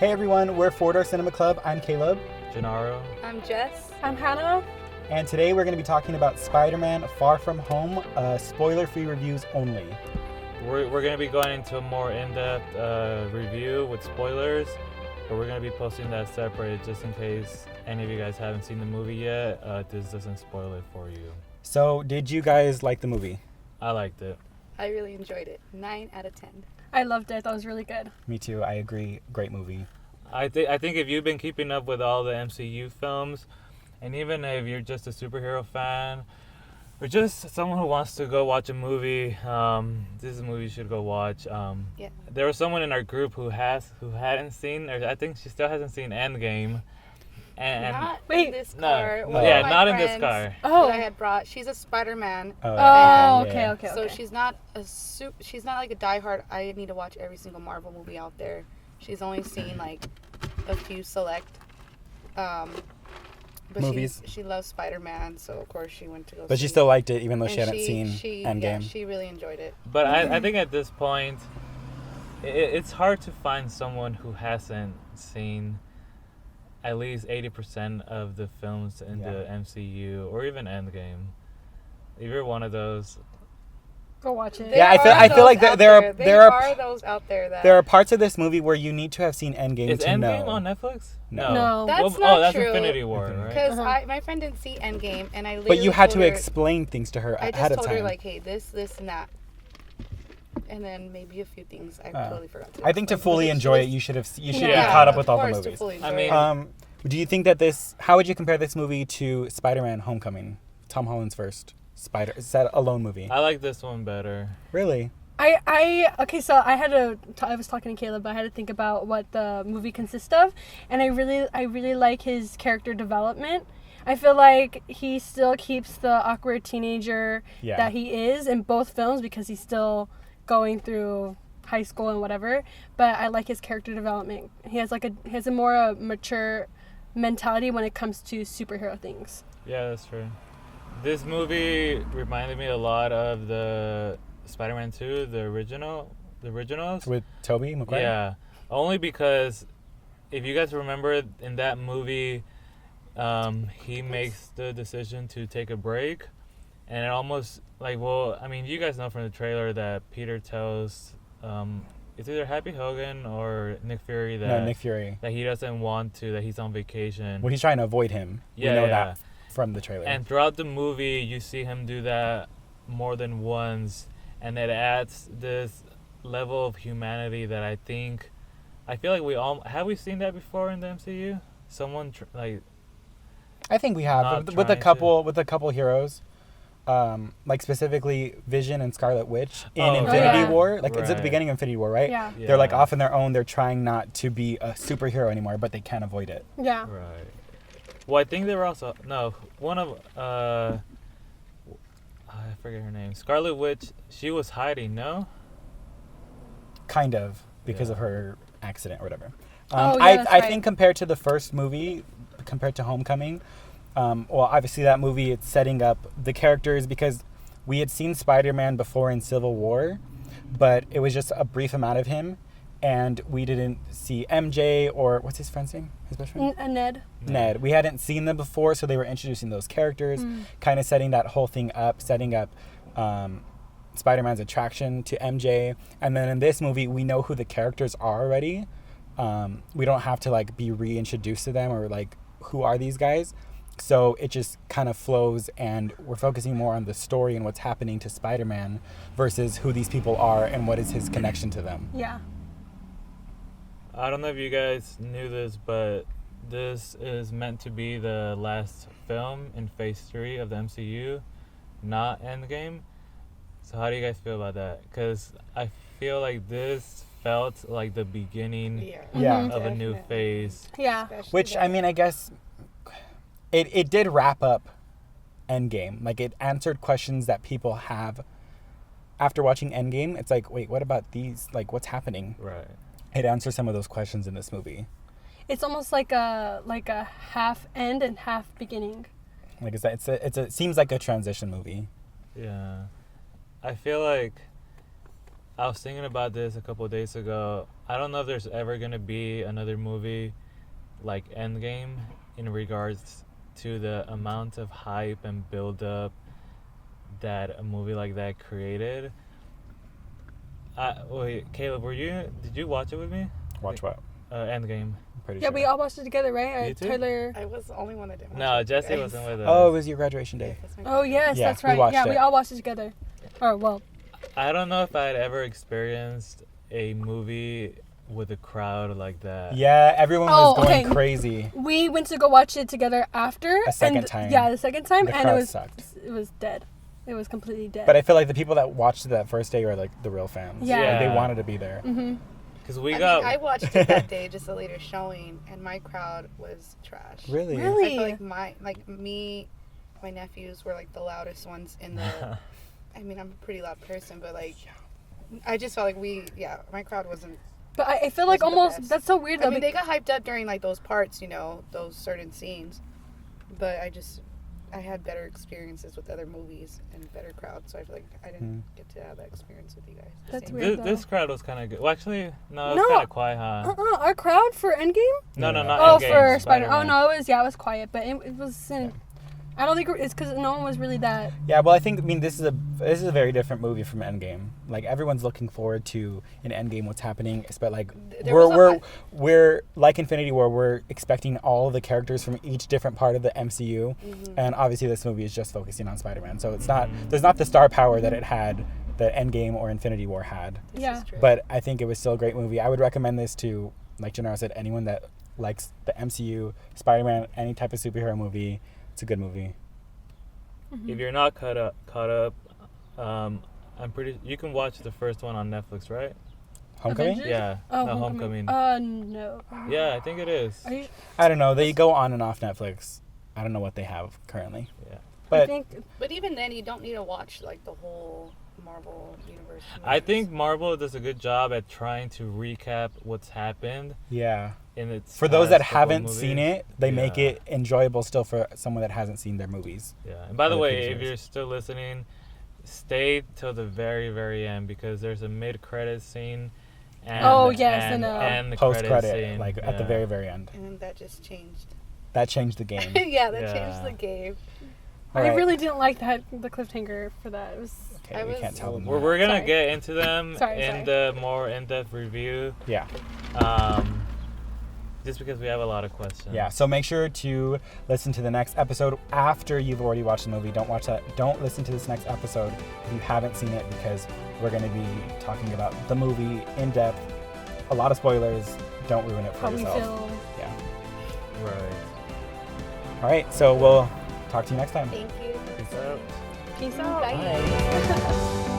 Hey everyone, we're Four Door Cinema Club. I'm Caleb. Genaro. I'm Jess. I'm Hannah. And today we're going to be talking about Spider-Man Far From Home, spoiler-free reviews only. We're going to be going into a more in-depth review with spoilers, but we're going to be posting that separate just in case any of you guys haven't seen the movie yet. This doesn't spoil it for you. So, did you guys like the movie? I liked it. I really enjoyed it. 9 out of 10. I loved it. That was really good. Me too, I agree. Great movie. I think if you've been keeping up with all the MCU films, and even if you're just a superhero fan, or just someone who wants to go watch a movie, this is a movie you should go watch. Yeah. There was someone in our group who hadn't seen, or I think she still hasn't seen Endgame. And Not Wait, in this car. no. One Yeah, of my not in this friends car. Oh. that I had brought. She's a Spider-Man. Oh, yeah. okay. So she's not she's not like a diehard. I need to watch every single Marvel movie out there. She's only seen like a few select but movies. She loves Spider-Man, so of course she went to go. But see she still it. liked it, even though she And hadn't seen Endgame. Yeah, she really enjoyed it. But I think at this point, it's hard to find someone who hasn't seen at least 80% of the films in the MCU or even Endgame. If you're one of those, Go watch it. Yeah, I feel like there are those out there that There are parts of this movie where you need to have seen Endgame is to Endgame know. on Netflix? No. That's not that's true. Infinity War, right? because Uh-huh. my friend didn't see Endgame, and I literally But you had to told her- explain things to her I ahead just of told time. her like, hey, this, and that, and then maybe a few things I totally forgot to. I think to explain. fully She enjoy was- it, you should be Yeah, caught up of with all the course, to movies. fully I enjoy mean- it. Do you think that how would you compare this movie to Spider-Man Homecoming? Tom Holland's first alone movie. I like this one better. Really? Okay, so I was talking to Caleb, but I had to think about what the movie consists of, and I really like his character development. I feel like he still keeps the awkward teenager that he is in both films because he's still going through high school and whatever, but I like his character development. He has a more mature mentality when it comes to superhero things. Yeah, that's true. This movie reminded me a lot of the Spider-Man 2, the originals. With Tobey Maguire? Yeah, only because if you guys remember in that movie, he makes the decision to take a break, and it almost you guys know from the trailer that Peter tells it's either Happy Hogan or Nick Fury Nick Fury. that he doesn't want to, that he's on vacation. Well, he's trying to avoid him. We know that from the trailer. And throughout the movie, you see him do that more than once, and it adds this level of humanity that I feel like we seen that before in the MCU? Someone I think we have Not with a trying couple heroes, like specifically Vision and Scarlet Witch in Oh, Infinity yeah. War. Like it's at the Right. beginning of Infinity War, right? Yeah. They're like off on their own. They're trying not to be a superhero anymore, but they can't avoid it. Yeah. Right. Well, I think they were also one of I forget her name. Scarlet Witch. She was hiding. No. Kind of because Yeah. of her accident or whatever. Oh, yeah, I that's I right. think compared to the first movie, compared to Homecoming, well, obviously that movie, it's setting up the characters because we had seen Spider-Man before in Civil War, but it was just a brief amount of him, and we didn't see MJ or what's his friend's name? His best friend? Ned. Ned. We hadn't seen them before, so they were introducing those characters, kind of setting that whole thing up, setting up Spider-Man's attraction to MJ. And then in this movie, we know who the characters are already. We don't have to be reintroduced to them or who are these guys. So it just kind of flows, and we're focusing more on the story and what's happening to Spider-Man versus who these people are and what is his connection to them. Yeah. I don't know if you guys knew this, but this is meant to be the last film in Phase 3 of the MCU, not Endgame. So how do you guys feel about that? Because I feel like this felt like the beginning Yeah. of a new Definitely. phase. Yeah. Especially Which, that- I mean, I guess it did wrap up Endgame. It answered questions that people have after watching Endgame. It's like, wait, what about these? What's happening? Right. It answers some of those questions in this movie. It's almost like a half end and half beginning. Like I said, it seems like a transition movie. Yeah. I feel like I was thinking about this a couple of days ago. I don't know if there's ever gonna be another movie like Endgame in regards to the amount of hype and build up that a movie like that created. Wait, Caleb, did you watch it with me? Watch what? Endgame. Pretty Yeah, sure. we all watched it together, right? You too? Tyler. I was the only one that didn't watch No, it, Jessie guys. wasn't with us. Oh, it was your graduation day. That's my Oh yes, Yeah, that's we right. watched Yeah, it. we all watched it together. Oh well. I don't know if I had ever experienced a movie with a crowd like that. Yeah, everyone was Oh, going okay. crazy. We went to go watch it together after. A second and, time. Yeah, the second time, The and crowd sucked. it was dead. It was completely dead. But I feel like the people that watched it that first day were like the real fans. Yeah. Like, they Yeah. wanted to be there. Mm-hmm. Because I watched it that day, just a later showing, and my crowd was trash. Really? Really? I feel like my nephews were like the loudest ones in the. I mean, I'm a pretty loud person, but like, I just felt like my crowd wasn't. But I feel like Wasn't the almost best. that's so weird though. I mean, they got hyped up during like those parts, those certain scenes, but I had better experiences with other movies and better crowds, so I feel like I didn't get to have that experience with you guys. the That's same weird. way. This crowd was kind of good. Well, actually, no, it was No. kind of quiet, huh? Our crowd for Endgame? No, Yeah. not Oh, Endgame, for Spider. Oh Spider-Man. no, it was quiet, but it wasn't. I don't think it's because no one was really that. Yeah, well, I mean, this is a very different movie from Endgame. Like everyone's looking forward to in Endgame what's happening, but like There was a we're like Infinity War. We're expecting all the characters from each different part of the MCU, and obviously this movie is just focusing on Spider-Man. So it's not there's not the star power that it had that Endgame or Infinity War had. This Yeah. is true. But I think it was still a great movie. I would recommend this to, like Genaro said, anyone that likes the MCU, Spider-Man, any type of superhero movie. It's a good movie. If you're not caught up, I'm pretty. You can watch the first one on Netflix, right? Homecoming? Avengers? Yeah. Oh, no, Homecoming. No. Yeah, I think it is. Are you, I don't know. They go on and off Netflix. I don't know what they have currently. Yeah. I But think But even then, you don't need to watch like the whole Marvel universe. I movies. think Marvel does a good job at trying to recap what's happened yeah, in its. for those that past couple haven't movies. seen it, they make Yeah. it enjoyable still for someone that hasn't seen their movies. Yeah. And by the Other way, TV if shows. you're still listening, stay till the very, very end because there's a mid-credit scene. And, Oh, yes, and, and, the Post credit credit, scene. like at the yeah. very, very end. And that just changed. That changed the game. Yeah, that Yeah. changed the game. All I right. really didn't like the cliffhanger for that. It was Okay, I we was- can't tell them. We're gonna Sorry. get into them Sorry, in the more in-depth review. Yeah, Just because we have a lot of questions. yeah. So make sure to listen to the next episode after you've already watched the movie. Don't watch that. Don't listen to this next episode if you haven't seen it because we're going to be talking about the movie in depth. A lot of spoilers. Don't ruin it for how we yourself. feel. Yeah. Right. All right. So we'll talk to you next time. Thank you. Peace out. Peace out. Bye.